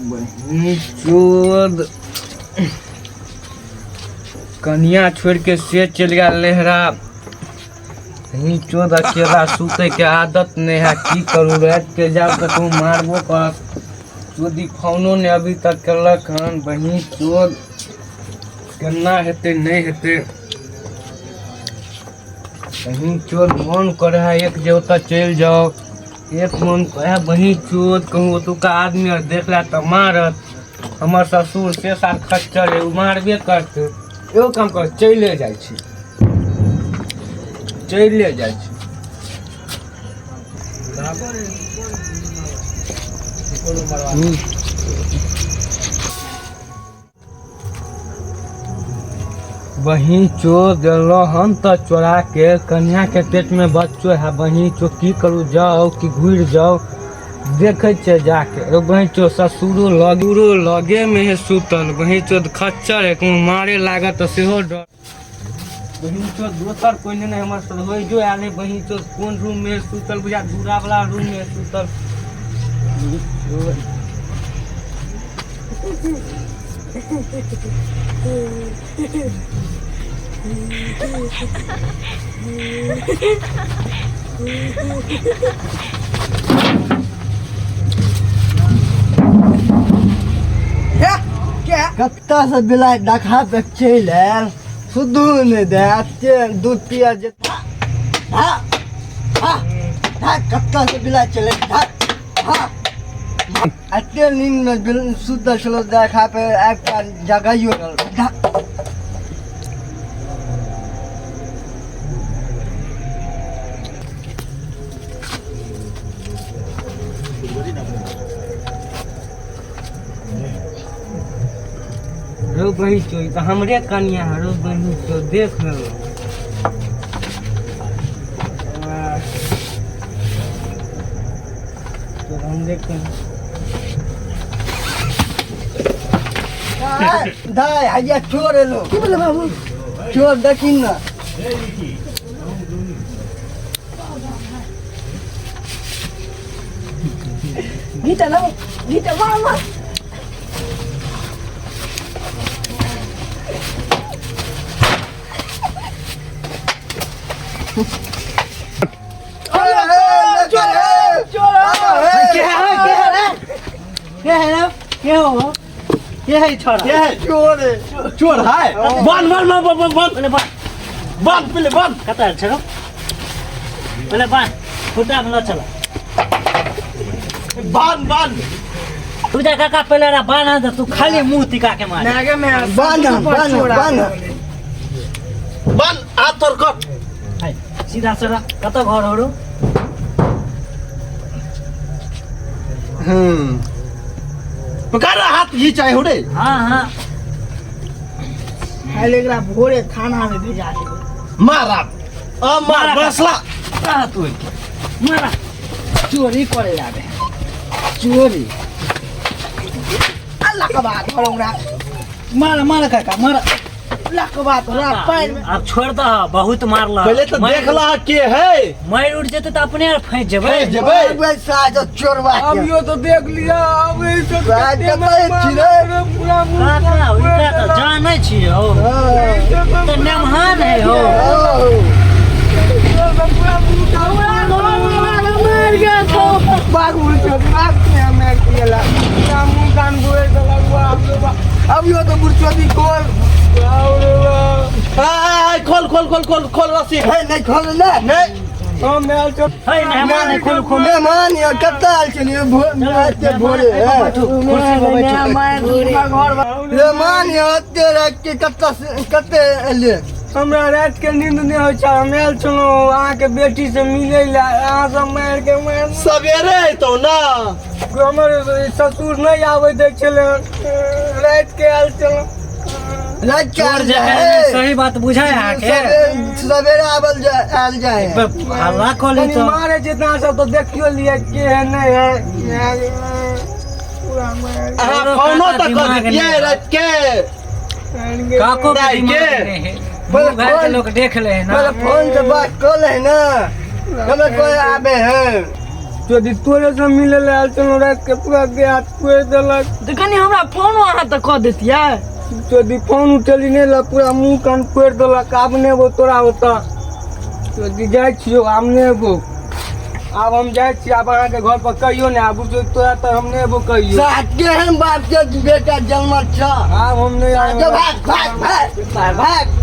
बहनी चोद कन्या छोड़ के से चल गया लहरा। बहनी चोद अकेला सूते के आदत नहीं है, की करूँ रात के जाओ तो तुम मारबो कर। चोदी फोनो ने अभी तक कलक हन। बहनी चोद केना हेते नहीं हेते। बहनी चोद मन करे है एक जगह चल जाओ, एक मन कहे बहनी चोद कहूँ ओतुका आदमी और देख ला तो मारत। हमार ससुर से साथ खच्चर है, मारबे करते। एगो काम कर चले जाइ छी, चले जाइ छी। वही चोर दिलो हम तो चोरा के कन्या के पेट में बच्चो है। वही चो की करू जाओ कि घुर जाओ देखे छे जाके। वही चो ससुरो लगे में है सुतल। वही चो खच्चर है कहूँ मारे लागत तो सेहो डर। वही चो दोसर कोई नहीं हमारे साथ हो जो आने। वही चो कौन रूम में सुतल बुझा दूरा वाला रूम में सुतल। कत्ता से बिलाइ डखा पे चल आयल, सुधू नहीं दे दूध पिया जेता। कत्ता से बिलाइ चले अते नींद में सुतल चलो देखा पे एक जगह रो बही चो तो हमरे कन्या है। रो बही चो देख लो तो हम देखते हैं। दाई आइया चोर एलो। की बोले बाबू? चोर देखिन ना। गीता ना गीता मामा। ये है छोरा, ये है चोर है। चोर है। बंद पहले बंद। कता है छरो पहले बांध फुटा में न चला। बंद तू जा काका पहले ना बांध तू खाली मुंह तिका के मार। नागे में बांध हाथ तोड़ कर। हाय सीधा चला। कता घर होरो? पकड़ हाथ ही चाहे हो रे। हां एकरा भोरे थाना में भेजा दे। मार बसला का तू मारा चोरी करे जाबे। चोरी अल्लाह का बात होरा। मारा काका मारा। अल्लाह का बात होरा पैर में। अब छोड़ दो बहुत मारला। पहले तो देख ला के है। मार उठ जेते तो अपने आप फंस जेबे। जबे साजो चोरवा के। अब यो तो देख लिया। अब ऐसे काका उनका तो जानै छी हो तो नमहान है हो। मार गया तो बागुल चोरी मैं केला मुंह कान गोए तो लगवा। अब यो तो बुरचोदी खोल। खोल रस्सी। है नहीं खोल ना नहीं हम मेल चो है मेहमान है खोल मेहमान ये कत्ता चलिए भोरे है। कुर्सी पे बैठो। मेहमान ये तेरे के कत्ते ले। हमरा रात के नींद नहीं हो छा। मेल चलो अहाँ के बेटी से मिले ला। अहाँ सब मार के मार सवेरे तो ना हमर ससुर नहीं आवे देख चले रात के आल चलो। रात के चोर जगह सही बात बुझाए आके सवेरे आल जाए। हल्ला खोले तो मारे जितना सब तो देखियो लिए के है नहीं है। पूरा मार कौनो तक ये रात के काको दाई के के लोग देख ले ना। फोन से बात कर ले ना। हमें कोई आबे है चोदी तोरे से मिले ले आयल चलो रात के पूरा देह कोड़ देलक। तो कनी हमरा फोनो अहाँ तक कह देतियै। चोदी फोन उठेली नहीं ला पूरा मुंह कान कोड़ देलक। आब ने वो तोरा होता चोदी जाय छियो आब ने वो आब हम जाय छी। आब अहाँ के घर पर कहियो ने आबू जो तोरा तो हम ने वो कहियो साथे हम बाप के बेटा जन्मत छ। आब हम नहीं भाग भाग भाग भाग